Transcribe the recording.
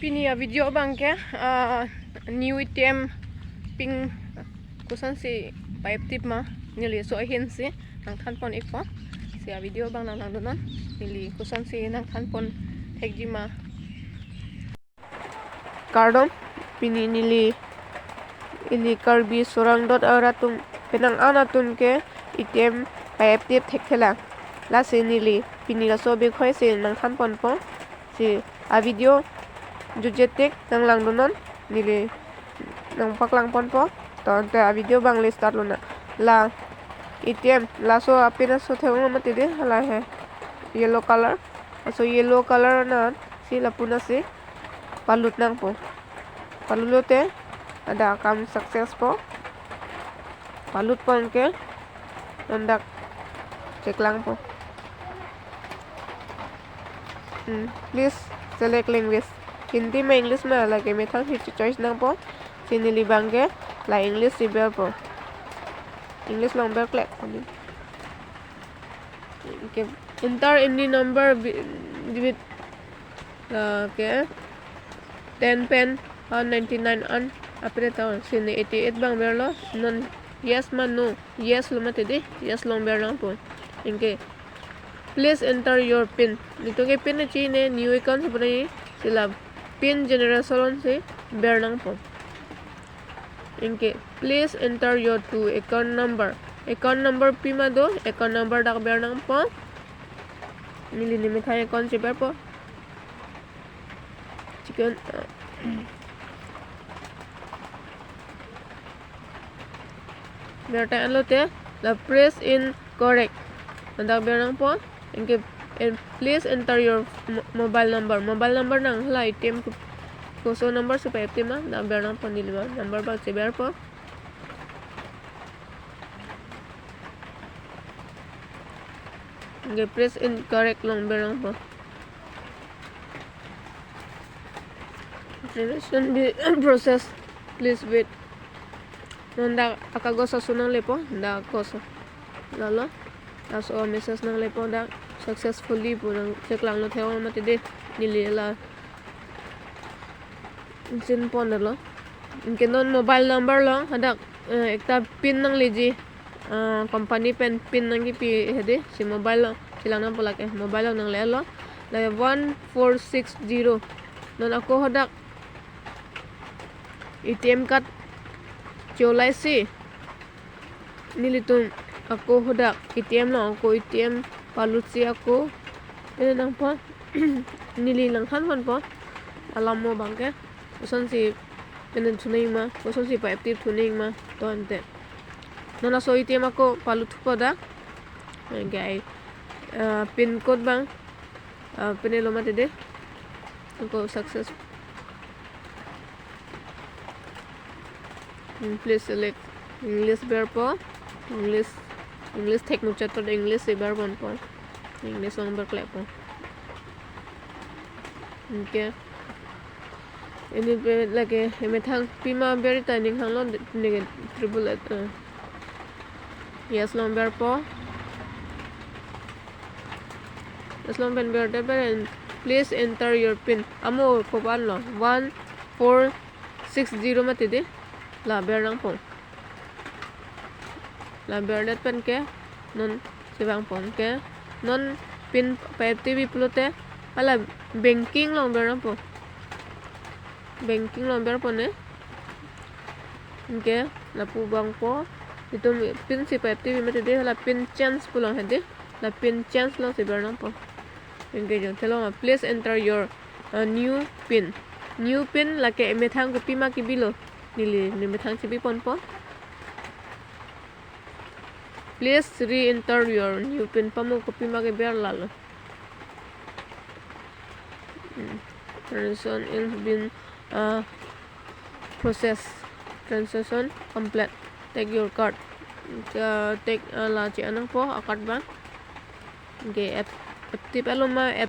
Pini video bangke new ATM ping koson si pipe tip ma nili so hin si nang than pon ik po si video bang nang donon nili koson si nang than pon thekji ma cardom pini nili ili karbi sorang dot aratum penang anatun ke ATM pipe tip thekela la si nili pini la so be khoi si nang than pon po si a video Jirjita nang lang donon nili nang paklang pon po to ante a video bang le start lona la ATM la so apina so theu mate de hala he yellow color so yellow color na si la puna si palut nang po palulote ada kam success po palut pon ke nandak check lang po please select language Hindi में English में अलग है मैं था फिर choice ना पो सिनेली बांगे ला English सिबर पो इंग्लिश नंबर क्लिक के enter any number with के 10 pen 199 on operator सिने 88 बांग बेरलो नन yes ma no yes लो मत दे yes नंबर ना पो इनके please enter your pin नितो के पिन चीने न्यू अकाउंट से बने सिला pin generation से bernang po इनके please enter your two account number pima do account number dak bernang po nili ni mikhay account si po chicken berta alote la press in correct dak bernang po इनके please enter your mobile number nang hala ATM koson number se pa ATM na berna panilwa number ba se ber po nge press incorrect long berang po generation be process please wait nanda akago sa sunang lepo nda koso lalo aso message nang lepo nda successfully punang check lang no theo mate de nili la sin pon lo inke non mobile number lo hadak ekta pin nang leji company pin nang pi hede si mobile lo silang nang pula ke mobile nang le lo la 1460 non ako hadak ATM card cholai si nili tung ako hadak ATM lo ako ATM palut si ako ini nang po nili lang kan po alam mo bangke koson si penen tunay ma koson si pa active tunay ma to ante nona so ATM ako palut po da gay pin code bang pinelo mate de ako success please select English ber po English tekno chat पर English से बार बन पा English number click po okay ini पे लगे हमें थंग पीमा बेरी टाइनिंग हंग लो निगे triple yes number po yes number बेर दे पर please enter your pin amo को बान लो 1460 मत दे ला बेर नंग po la bernet pen ke non sibang pon ke non pin pa TV plote ala banking long ber po banking long ber pone ke la pu bang po itu pin si pa TV mate de la pin chance pulong hede la pin chance long si ber po engage telo please enter your new pin la ke methang ko pima ki bilo nili ni methang si bi pon po please re-enter your new pin pamo copy mage ber lalo transaction is been process transaction complete take your card take la chi anang po card bang ge active aloma